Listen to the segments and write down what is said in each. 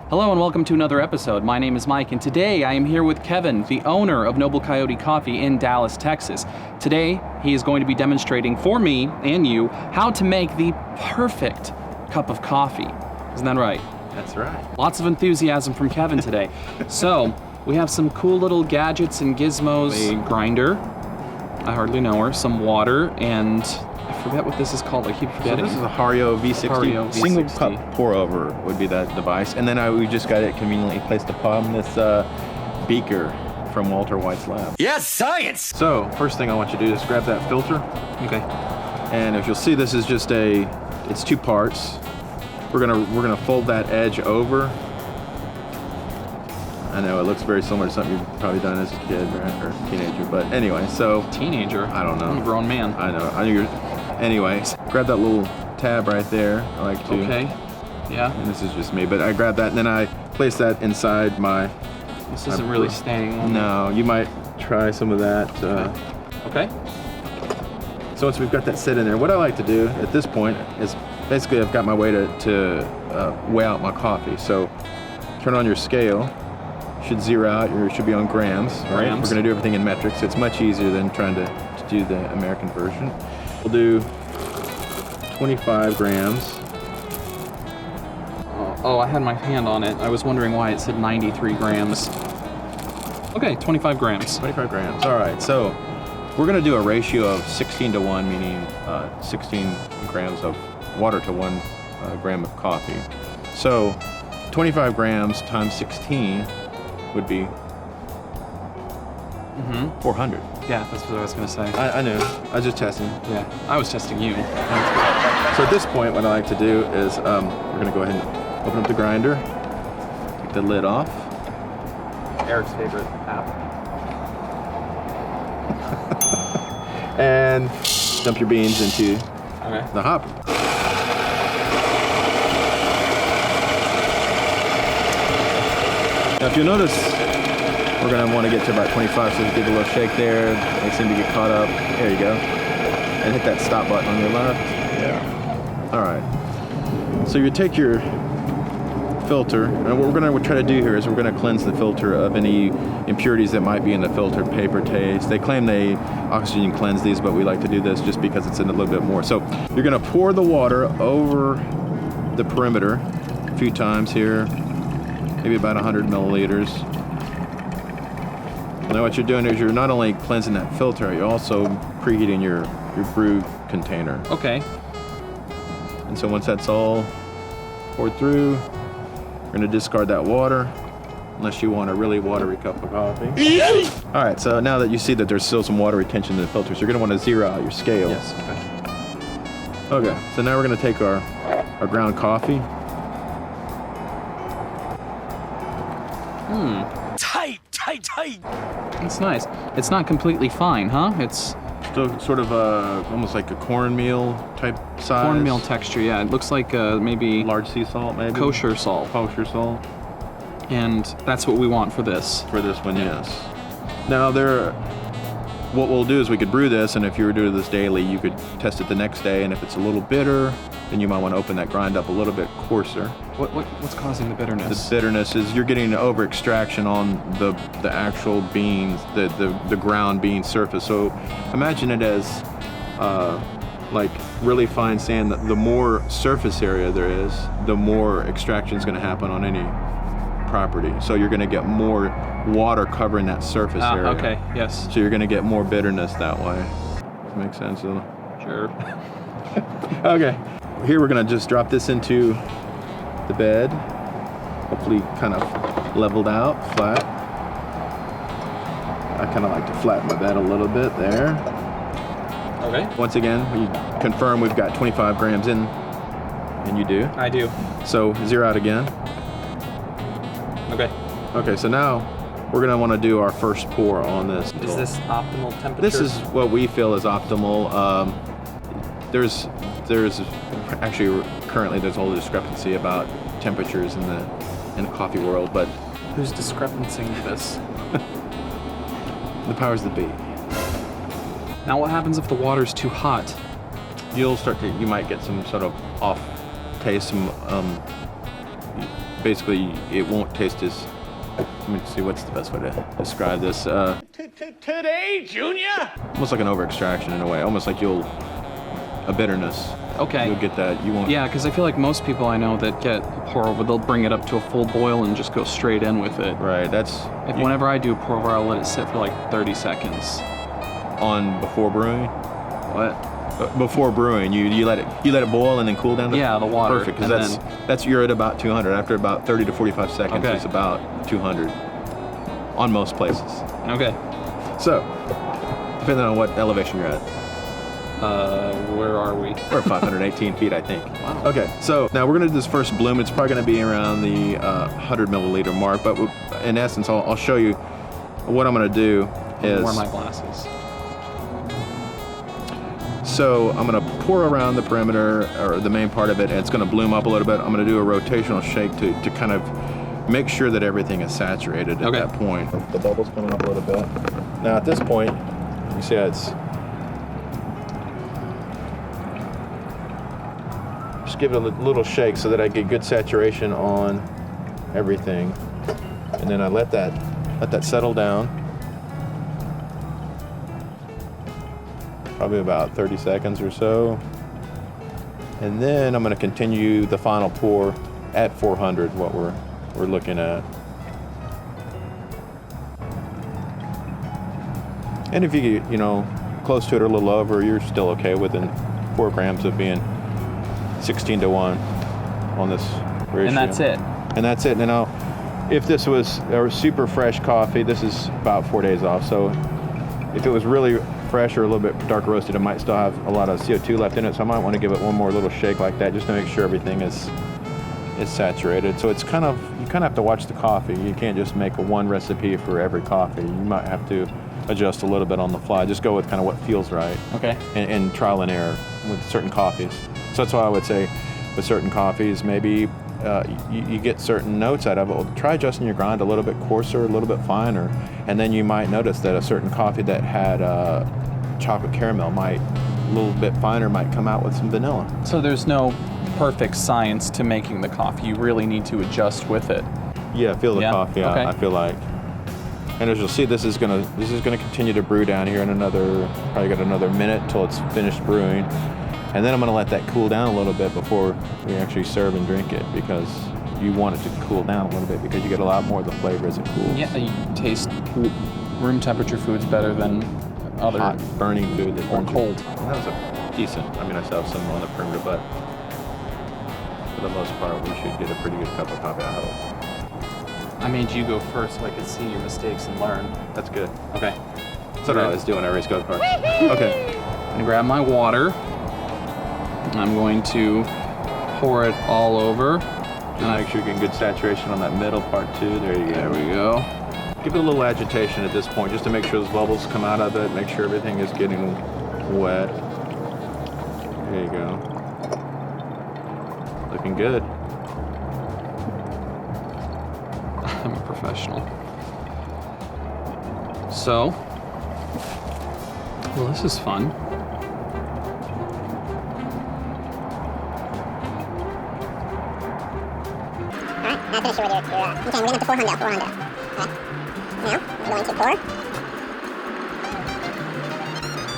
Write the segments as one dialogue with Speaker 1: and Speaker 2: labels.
Speaker 1: Hello and welcome to another episode. My name is Mike, and today I am here with Kevin, the owner of Noble Coyote Coffee in Dallas, Texas. Today, he is going to be demonstrating for me and you how to make the perfect cup of coffee. Isn't that right?
Speaker 2: That's right.
Speaker 1: Lots of enthusiasm from Kevin today. So, we have some cool little gadgets and gizmos. A grinder, I hardly know her, some water, and I forget what this is called. I keep forgetting.
Speaker 2: So this is a Hario V60.
Speaker 1: Hario
Speaker 2: Single
Speaker 1: V60.
Speaker 2: cup pour over would be that device. And then we just got it conveniently placed upon this beaker from Walter White's lab.
Speaker 3: Yes, science!
Speaker 2: So first thing I want you to do is grab that filter.
Speaker 1: Okay.
Speaker 2: And if you'll see, this is just it's two parts. We're gonna fold that edge over. I know it looks very similar to something you've probably done as a kid, right? Or teenager, but anyway, so.
Speaker 1: Teenager?
Speaker 2: I don't know.
Speaker 1: I'm a grown man.
Speaker 2: I know. Anyways, grab that little tab right there. I like to.
Speaker 1: Okay. Yeah.
Speaker 2: And this is just me, but I grab that and then I place that inside my.
Speaker 1: This isn't really staying on.
Speaker 2: No, you might try some of that.
Speaker 1: Okay.
Speaker 2: So once we've got that set in there, what I like to do at this point is basically I've got my way to weigh out my coffee. So turn on your scale. Should zero out. You should be on grams. Right?
Speaker 1: Grams.
Speaker 2: We're going to do everything in metrics. It's much easier than trying to do the American version. We'll do 25 grams.
Speaker 1: Oh, I had my hand on it. I was wondering why it said 93 grams. Okay, 25 grams.
Speaker 2: 25 grams. All right. So we're going to do a ratio of 16 to 1, meaning 16 grams of water to 1 gram of coffee. So 25 grams times 16 would be 400.
Speaker 1: Yeah, that's what I was going to say.
Speaker 2: I knew. I was just testing.
Speaker 1: Yeah, I was testing you.
Speaker 2: So at this point, what I like to do is we're going to go ahead and open up the grinder, take the lid off.
Speaker 1: Eric's favorite app.
Speaker 2: And dump your beans into the hopper. Now if you'll notice, we're going to want to get to about 25, so give it a little shake there, makes them to get caught up. There you go. And hit that stop button on your left. Yeah. All right. So you take your filter, and what we're going to try to do here is we're going to cleanse the filter of any impurities that might be in the filter, paper taste. They claim they oxygen cleanse these, but we like to do this just because it's in a little bit more. So you're going to pour the water over the perimeter a few times here, maybe about 100 milliliters. Now what you're doing is you're not only cleansing that filter, you're also preheating your brew container.
Speaker 1: Okay.
Speaker 2: And so once that's all poured through, we're going to discard that water, unless you want a really watery cup of coffee. All right, so now that you see that there's still some water retention in the filters, you're going to want to zero out your scale.
Speaker 1: Yes, okay.
Speaker 2: Okay, so now we're going to take our ground coffee.
Speaker 3: Tight.
Speaker 1: That's nice. It's not completely fine, huh? It's
Speaker 2: Still sort of almost like a cornmeal type size.
Speaker 1: cornmeal texture, yeah. It looks like maybe
Speaker 2: Large sea salt, maybe.
Speaker 1: kosher salt.
Speaker 2: Kosher salt.
Speaker 1: And that's what we want for this.
Speaker 2: For this one, yes. Now what we'll do is we could brew this, and if you were doing this daily, you could test it the next day, and if it's a little bitter, then you might want to open that grind up a little bit coarser.
Speaker 1: What's causing the bitterness?
Speaker 2: The bitterness is you're getting over extraction on the actual beans, the ground bean surface. So imagine it as like really fine sand. The more surface area there is, the more extraction is going to happen on any property. So you're going to get more water covering that surface area.
Speaker 1: Okay, yes.
Speaker 2: So you're going to get more bitterness that way. Does that make sense?
Speaker 1: Sure.
Speaker 2: Okay. Here we're going to just drop this into the bed. Hopefully kind of leveled out, flat. I kind of like to flatten my bed a little bit there.
Speaker 1: Okay.
Speaker 2: Once again, we confirm we've got 25 grams in, and you do.
Speaker 1: I do.
Speaker 2: So zero out again.
Speaker 1: Okay.
Speaker 2: Okay, so now we're going to want to do our first pour on this.
Speaker 1: Is this optimal temperature?
Speaker 2: This is what we feel is optimal. There's actually currently there's a whole discrepancy about temperatures in the coffee world, but
Speaker 1: who's discrepancing this?
Speaker 2: The powers that be.
Speaker 1: Now what happens if the water's too hot?
Speaker 2: You might get some sort of off taste, some basically it won't taste as. Let me see what's the best way to describe this.
Speaker 3: Today, Junior?
Speaker 2: Almost like an over extraction in a way. Almost like a bitterness.
Speaker 1: Okay.
Speaker 2: You'll get that. You won't.
Speaker 1: Yeah, because I feel like most people I know that get pour over, they'll bring it up to a full boil and just go straight in with it.
Speaker 2: Right. That's.
Speaker 1: Whenever I do pour over, I'll let it sit for like 30 seconds.
Speaker 2: On before brewing.
Speaker 1: What?
Speaker 2: Before brewing, you let it boil and then cool down.
Speaker 1: Yeah, the water.
Speaker 2: Perfect, because that's you're at about 200. After about 30 to 45 seconds,
Speaker 1: Okay.
Speaker 2: it's about 200 on most places.
Speaker 1: Okay.
Speaker 2: So, depending on what elevation you're at.
Speaker 1: Where are we?
Speaker 2: We're at 518 feet, I think.
Speaker 1: Wow.
Speaker 2: Okay, so now we're gonna do this first bloom. It's probably gonna be around the 100 milliliter mark, but in essence, I'll show you what I'm gonna do is.
Speaker 1: Where are my glasses?
Speaker 2: So I'm gonna pour around the perimeter or the main part of it, and it's gonna bloom up a little bit. I'm gonna do a rotational shake to kind of make sure that everything is saturated at that point. The bubble's coming up a little bit. Now at this point, you see how it's. Just give it a little shake so that I get good saturation on everything, and then I let that settle down. Probably about 30 seconds or so. And then I'm going to continue the final pour at 400, what we're looking at. And if you get, close to it or a little over, you're still okay within 4 grams of being 16 to 1 on this ratio.
Speaker 1: And that's it.
Speaker 2: And that's it. Now, if this was a super fresh coffee, this is about 4 days off. So if it was really fresh or a little bit dark roasted, it might still have a lot of CO2 left in it. So I might want to give it one more little shake like that just to make sure everything is saturated. So it's you kind of have to watch the coffee. You can't just make one recipe for every coffee. You might have to adjust a little bit on the fly. Just go with kind of what feels right.
Speaker 1: Okay.
Speaker 2: And trial and error with certain coffees. So that's why I would say with certain coffees, maybe you get certain notes out of it. Well, try adjusting your grind a little bit coarser, a little bit finer, and then you might notice that a certain coffee that had chocolate caramel a little bit finer, might come out with some vanilla.
Speaker 1: So there's no perfect science to making the coffee. You really need to adjust with it.
Speaker 2: Yeah, feel the coffee.
Speaker 1: Okay.
Speaker 2: I feel like. And as you'll see, this is gonna continue to brew down here in probably got another minute till it's finished brewing. And then I'm going to let that cool down a little bit before we actually serve and drink it, because you want it to cool down a little bit because you get a lot more of the flavor as it cools.
Speaker 1: Yeah, you taste room temperature foods better than other
Speaker 2: hot, burning food that
Speaker 1: or cold.
Speaker 2: That was a decent. I mean, I still have some on the perimeter, but for the most part, we should get a pretty good cup of coffee, I hope.
Speaker 1: I made you go first so I could see your mistakes and learn.
Speaker 2: That's good.
Speaker 1: Okay.
Speaker 2: That's what I always do when I race go-karts. Okay.
Speaker 1: I'm gonna grab my water. I'm going to pour it all over.
Speaker 2: And make sure you get good saturation on that middle part too. There you go.
Speaker 1: There we go.
Speaker 2: Give it a little agitation at this point just to make sure those bubbles come out of it, make sure everything is getting wet. There you go. Looking good.
Speaker 1: I'm a professional. So, well, this is fun.
Speaker 4: Now finish with your okay, we're going to 400. Okay. Now, we're going to pour.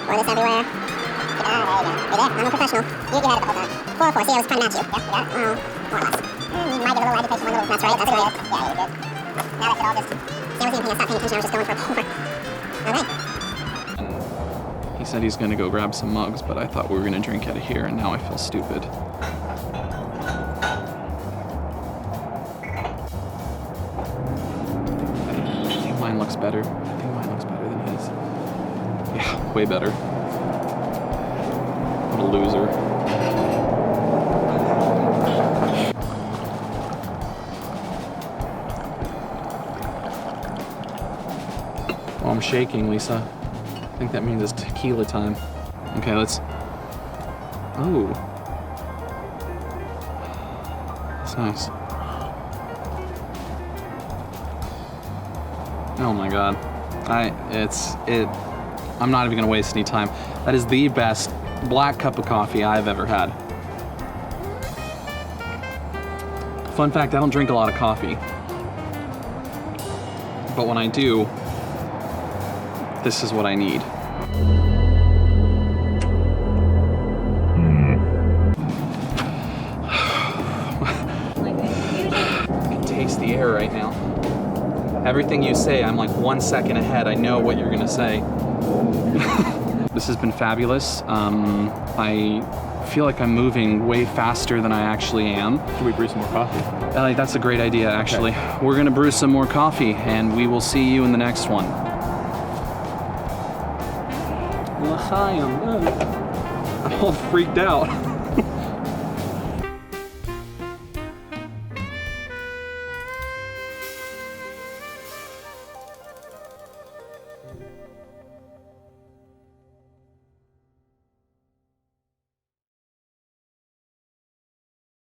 Speaker 4: Pour this everywhere. There you go. You're there. I'm a professional. You had it the whole time. 4 or 4. See, I was trying to match you. Yeah, you got it? Well, more or less. You might get a little agitation, one little. That's right. That's good. Yeah, you're good. Now that could all just. See, I wasn't even paying attention. I was just going for a pour. Okay.
Speaker 1: He said he's gonna go grab some mugs, but I thought we were gonna drink out of here, and now I feel stupid. Mine looks better. I think mine looks better than his. Yeah, way better. What a loser. Oh, I'm shaking, Lisa. I think that means it's tequila time. Okay, let's. Oh. That's nice. Oh my god. I'm not even gonna waste any time. That is the best black cup of coffee I've ever had. Fun fact, I don't drink a lot of coffee. But when I do, this is what I need. I can taste the air right now. Everything you say, I'm like 1 second ahead. I know what you're gonna say. This has been fabulous. I feel like I'm moving way faster than I actually am.
Speaker 2: Should we brew some more coffee?
Speaker 1: That's a great idea, actually. Okay. We're gonna brew some more coffee, and we will see you in the next one. I'm all freaked out.